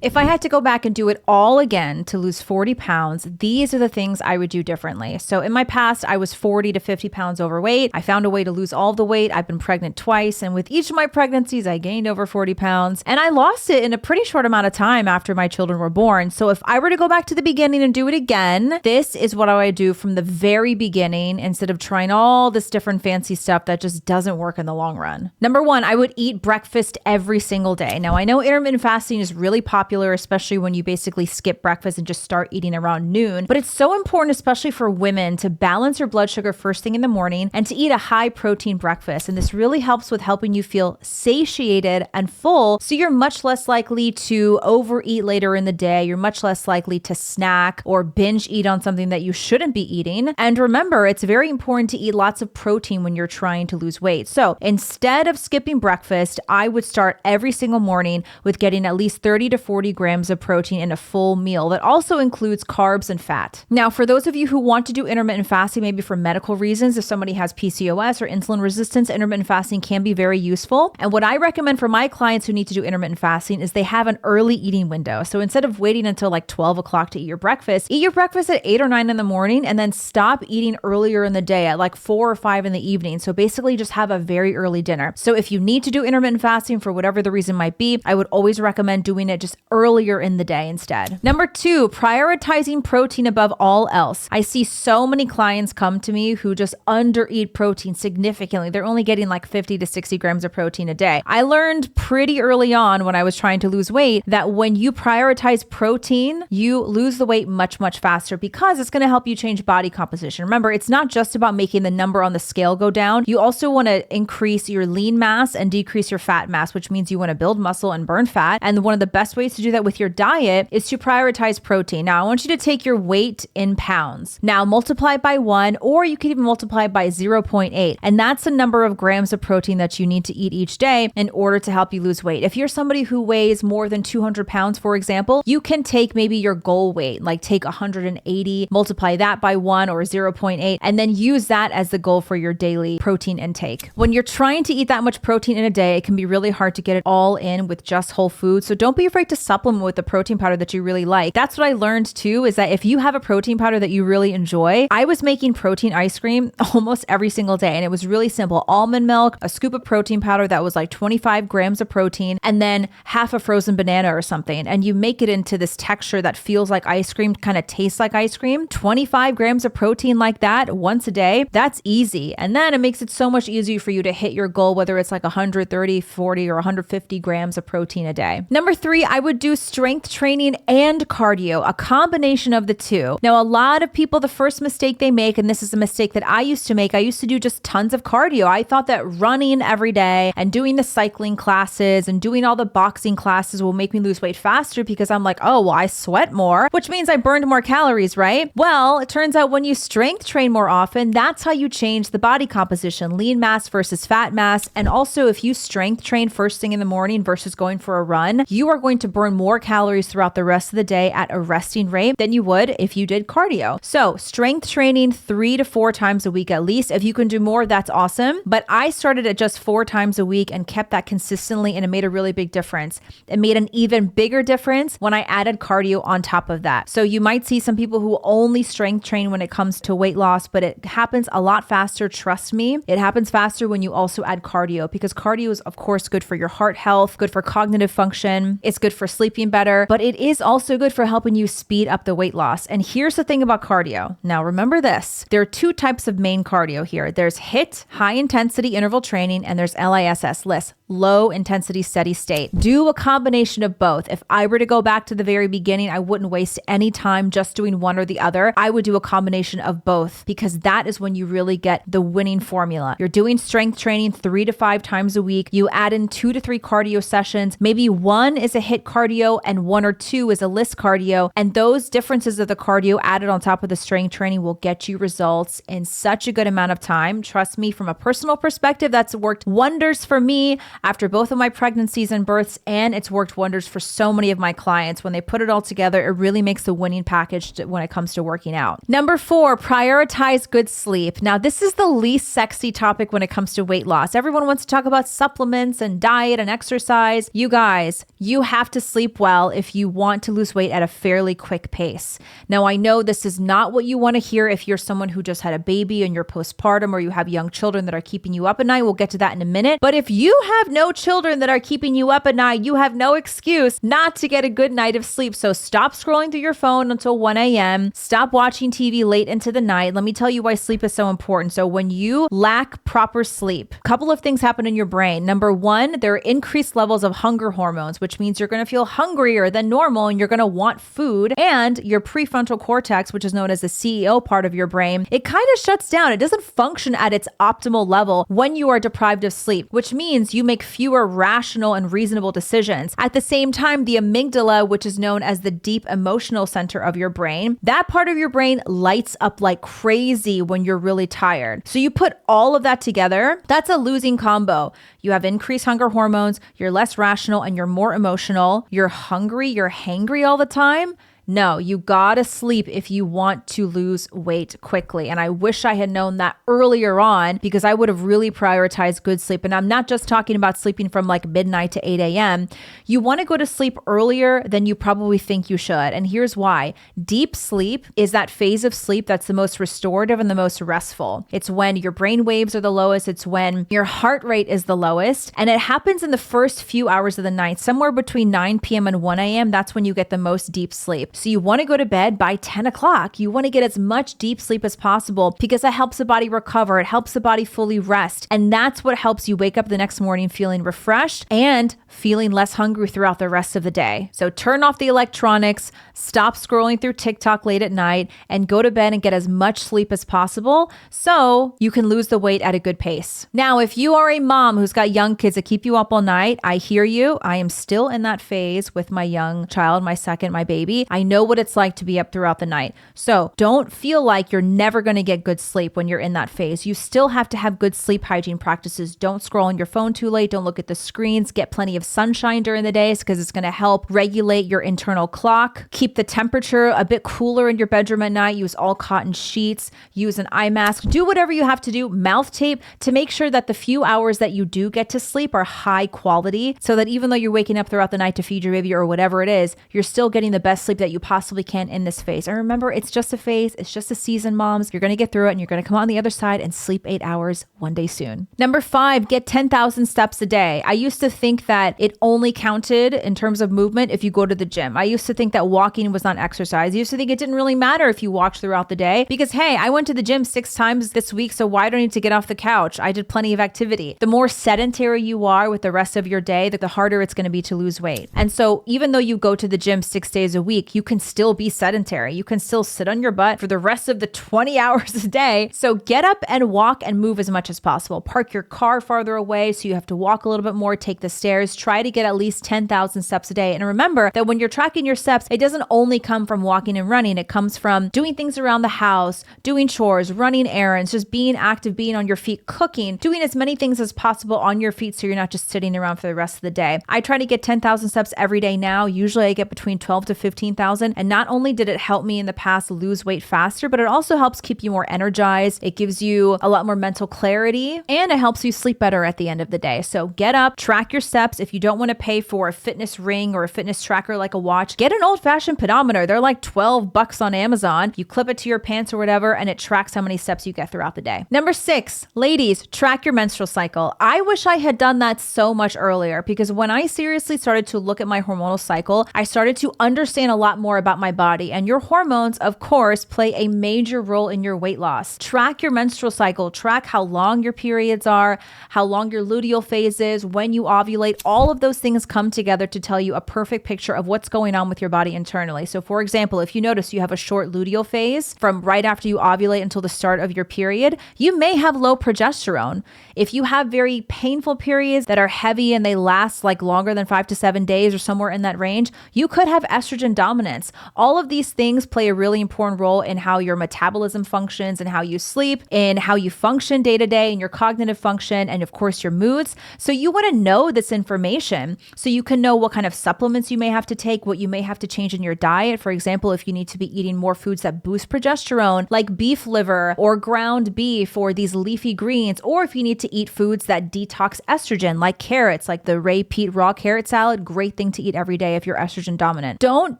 If I had to go back and do it all again to lose 40 pounds, these are the things I would do differently. So in my past, I was 40 to 50 pounds overweight. I found a way to lose all the weight. I've been pregnant twice. And with each of my pregnancies, I gained over 40 pounds and I lost it in a pretty short amount of time after my children were born. So if I were to go back to the beginning and do it again, this is what I would do from the very beginning instead of trying all this different fancy stuff that just doesn't work in the long run. Number one, I would eat breakfast every single day. Now I know intermittent fasting is really popular, especially when you basically skip breakfast and just start eating around noon. But it's so important, especially for women, to balance your blood sugar first thing in the morning and to eat a high protein breakfast. And this really helps with helping you feel satiated and full. So you're much less likely to overeat later in the day. You're much less likely to snack or binge eat on something that you shouldn't be eating. And remember, it's very important to eat lots of protein when you're trying to lose weight. So instead of skipping breakfast, I would start every single morning with getting at least 30 to 40 grams of protein in a full meal that also includes carbs and fat. Now, for those of you who want to do intermittent fasting, maybe for medical reasons, if somebody has PCOS or insulin resistance, intermittent fasting can be very useful. And what I recommend for my clients who need to do intermittent fasting is they have an early eating window. So instead of waiting until like 12 o'clock to eat your breakfast at 8 or 9 in the morning and then stop eating earlier in the day at like 4 or 5 in the evening. So basically just have a very early dinner. So if you need to do intermittent fasting for whatever the reason might be, I would always recommend doing it just earlier in the day instead. Number two, prioritizing protein above all else. I see so many clients come to me who just undereat protein significantly. They're only getting like 50 to 60 grams of protein a day. I learned pretty early on when I was trying to lose weight that when you prioritize protein, you lose the weight much, much faster because it's going to help you change body composition. Remember, it's not just about making the number on the scale go down. You also want to increase your lean mass and decrease your fat mass, which means you want to build muscle and burn fat. And one of the best ways to do that with your diet is to prioritize protein. Now, I want you to take your weight in pounds. Now, multiply by 1, or you can even multiply by 0.8. And that's the number of grams of protein that you need to eat each day in order to help you lose weight. If you're somebody who weighs more than 200 pounds, for example, you can take maybe your goal weight, like take 180, multiply that by 1 or 0.8, and then use that as the goal for your daily protein intake. When you're trying to eat that much protein in a day, it can be really hard to get it all in with just whole foods. So don't be afraid to supplement with the protein powder that you really like. That's what I learned too, is that if you have a protein powder that you really enjoy, I was making protein ice cream almost every single day. And it was really simple. Almond milk, a scoop of protein powder that was like 25 grams of protein, and then half a frozen banana or something. And you make it into this texture that feels like ice cream, kind of tastes like ice cream. 25 grams of protein like that once a day, that's easy. And then it makes it so much easier for you to hit your goal, whether it's like 130, 40, or 150 grams of protein a day. Number three, I would do strength training and cardio, a combination of the two. Now, a lot of people, the first mistake they make, and this is a mistake that I used to make, I used to do just tons of cardio. I thought that running every day and doing the cycling classes and doing all the boxing classes will make me lose weight faster because I'm like, oh, well, I sweat more, which means I burned more calories, right? Well, it turns out when you strength train more often, that's how you change the body composition, lean mass versus fat mass. And also, if you strength train first thing in the morning versus going for a run, you are going to burn more calories throughout the rest of the day at a resting rate than you would if you did cardio. So strength training 3 to 4 times a week at least. If you can do more, that's awesome. But I started at just 4 times a week and kept that consistently, and it made a really big difference. It made an even bigger difference when I added cardio on top of that. So you might see some people who only strength train when it comes to weight loss, but it happens a lot faster. Trust me, it happens faster when you also add cardio, because cardio is of course good for your heart health, good for cognitive function. It's good for sleeping better, but it is also good for helping you speed up the weight loss. And here's the thing about cardio. Now remember this, there are 2 types of main cardio here. There's HIIT, high intensity interval training, and there's LISS, low intensity steady state. Do a combination of both. If I were to go back to the very beginning, I wouldn't waste any time just doing one or the other. I would do a combination of both, because that is when you really get the winning formula. You're doing strength training 3 to 5 times a week. You add in 2 to 3 cardio sessions. Maybe 1 is a HIIT cardio and 1 or 2 is a LISS cardio. And those differences of the cardio added on top of the strength training will get you results in such a good amount of time. Trust me, from a personal perspective, that's worked wonders for me after both of my pregnancies and births, and it's worked wonders for so many of my clients. When they put it all together, it really makes the winning package when it comes to working out. Number 4, prioritize good sleep. Now, this is the least sexy topic when it comes to weight loss. Everyone wants to talk about supplements and diet and exercise. You guys, you have to sleep well if you want to lose weight at a fairly quick pace. Now, I know this is not what you want to hear if you're someone who just had a baby and you're postpartum or you have young children that are keeping you up at night. We'll get to that in a minute. But if you have no children that are keeping you up at night, you have no excuse not to get a good night of sleep. So stop scrolling through your phone until 1 a.m. Stop watching TV late into the night. Let me tell you why sleep is so important. So when you lack proper sleep, a couple of things happen in your brain. Number one, there are increased levels of hunger hormones, which means you're going to feel hungrier than normal and you're going to want food. And your prefrontal cortex, which is known as the CEO part of your brain, it kind of shuts down. It doesn't function at its optimal level when you are deprived of sleep, which means you make fewer rational and reasonable decisions. At the same time, the amygdala, which is known as the deep emotional center of your brain, that part of your brain lights up like crazy when you're really tired. So you put all of that together, that's a losing combo. You have increased hunger hormones, you're less rational, and you're more emotional. You're hungry, you're hangry all the time. No, you gotta sleep if you want to lose weight quickly. And I wish I had known that earlier on because I would have really prioritized good sleep. And I'm not just talking about sleeping from like midnight to 8 a.m. You wanna go to sleep earlier than you probably think you should. And here's why. Deep sleep is that phase of sleep that's the most restorative and the most restful. It's when your brain waves are the lowest. It's when your heart rate is the lowest. And it happens in the first few hours of the night, somewhere between 9 p.m. and 1 a.m. That's when you get the most deep sleep. So you want to go to bed by 10 o'clock. You want to get as much deep sleep as possible because it helps the body recover. It helps the body fully rest. And that's what helps you wake up the next morning feeling refreshed and feeling less hungry throughout the rest of the day. So turn off the electronics, stop scrolling through TikTok late at night, and go to bed and get as much sleep as possible so you can lose the weight at a good pace. Now, if you are a mom who's got young kids that keep you up all night, I hear you. I am still in that phase with my young child, my second, my baby. I know what it's like to be up throughout the night. So don't feel like you're never going to get good sleep when you're in that phase. You still have to have good sleep hygiene practices. Don't scroll on your phone too late. Don't look at the screens. Get plenty of sunshine during the days because it's going to help regulate your internal clock. Keep the temperature a bit cooler in your bedroom at night. Use all cotton sheets. Use an eye mask. Do whatever you have to do. Mouth tape to make sure that the few hours that you do get to sleep are high quality so that even though you're waking up throughout the night to feed your baby or whatever it is, you're still getting the best sleep that you possibly can in this phase. And remember, it's just a phase. It's just a season, moms. You're going to get through it and you're going to come on the other side and sleep 8 hours one day soon. Number 5, get 10,000 steps a day. I used to think that it only counted in terms of movement if you go to the gym. I used to think that walking was not exercise. I used to think it didn't really matter if you walked throughout the day because, hey, I went to the gym 6 times this week, so why do I need to get off the couch? I did plenty of activity. The more sedentary you are with the rest of your day, the harder it's going to be to lose weight. And so even though you go to the gym 6 days a week, you can still be sedentary. You can still sit on your butt for the rest of the 20 hours a day. So get up and walk and move as much as possible. Park your car farther away so you have to walk a little bit more, take the stairs. Try to get at least 10,000 steps a day. And remember that when you're tracking your steps, it doesn't only come from walking and running. It comes from doing things around the house, doing chores, running errands, just being active, being on your feet, cooking, doing as many things as possible on your feet so you're not just sitting around for the rest of the day. I try to get 10,000 steps every day now. Usually I get between 12 to 15,000. And not only did it help me in the past lose weight faster, but it also helps keep you more energized. It gives you a lot more mental clarity and it helps you sleep better at the end of the day. So get up, track your steps. If you don't want to pay for a fitness ring or a fitness tracker like a watch, get an old-fashioned pedometer. They're like $12 on Amazon. You clip it to your pants or whatever, and it tracks how many steps you get throughout the day. Number 6, ladies, track your menstrual cycle. I wish I had done that so much earlier because when I seriously started to look at my hormonal cycle, I started to understand a lot more about my body. And your hormones, of course, play a major role in your weight loss. Track your menstrual cycle. Track how long your periods are, how long your luteal phase is, when you ovulate. All of those things come together to tell you a perfect picture of what's going on with your body internally. So for example, if you notice you have a short luteal phase from right after you ovulate until the start of your period, you may have low progesterone. If you have very painful periods that are heavy and they last like longer than 5 to 7 days or somewhere in that range, you could have estrogen dominance. All of these things play a really important role in how your metabolism functions and how you sleep and how you function day to day and your cognitive function and of course your moods. So you want to know this information information so you can know what kind of supplements you may have to take, what you may have to change in your diet. For example, if you need to be eating more foods that boost progesterone, like beef liver or ground beef or these leafy greens, or if you need to eat foods that detox estrogen, like carrots, like the Ray Peat raw carrot salad, great thing to eat every day if you're estrogen dominant. Don't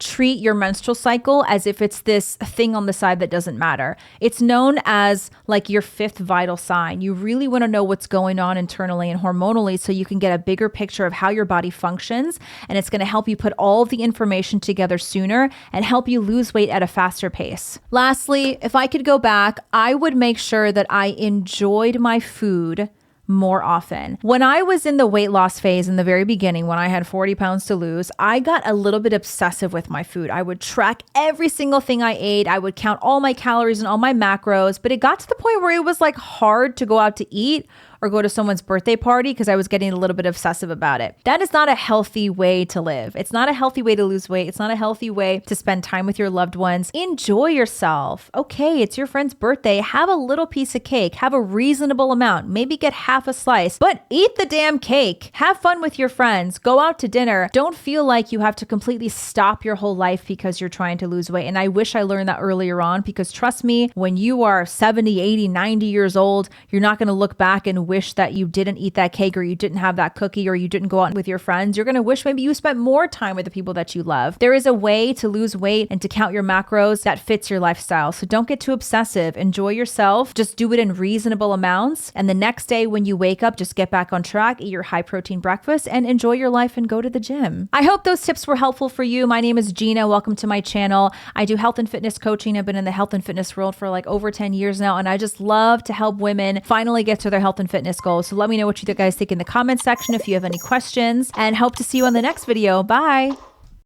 treat your menstrual cycle as if it's this thing on the side that doesn't matter. It's known as like your fifth vital sign. You really want to know what's going on internally and hormonally so you can get a bigger picture of how your body functions, and it's going to help you put all of the information together sooner and help you lose weight at a faster pace. Lastly, if I could go back, I would make sure that I enjoyed my food more often. When I was in the weight loss phase in the very beginning, when I had 40 pounds to lose, I got a little bit obsessive with my food. I would track every single thing I ate. I would count all my calories and all my macros, but it got to the point where it was like hard to go out to eat or go to someone's birthday party because I was getting a little bit obsessive about it. That is not a healthy way to live. It's not a healthy way to lose weight. It's not a healthy way to spend time with your loved ones. Enjoy yourself. Okay, it's your friend's birthday. Have a little piece of cake. Have a reasonable amount. Maybe get half a slice, but eat the damn cake. Have fun with your friends. Go out to dinner. Don't feel like you have to completely stop your whole life because you're trying to lose weight. And I wish I learned that earlier on, because trust me, when you are 70, 80, 90 years old, you're not going to look back and wish that you didn't eat that cake or you didn't have that cookie or you didn't go out with your friends. You're going to wish maybe you spent more time with the people that you love. There is a way to lose weight and to count your macros that fits your lifestyle. So don't get too obsessive. Enjoy yourself. Just do it in reasonable amounts. And the next day when you wake up, just get back on track, eat your high protein breakfast, and enjoy your life and go to the gym. I hope those tips were helpful for you. My name is Gina. Welcome to my channel. I do health and fitness coaching. I've been in the health and fitness world for like over 10 years now, and I just love to help women finally get to their health and fitness goals. So let me know what you guys think in the comment section if you have any questions, and hope to see you on the next video. Bye.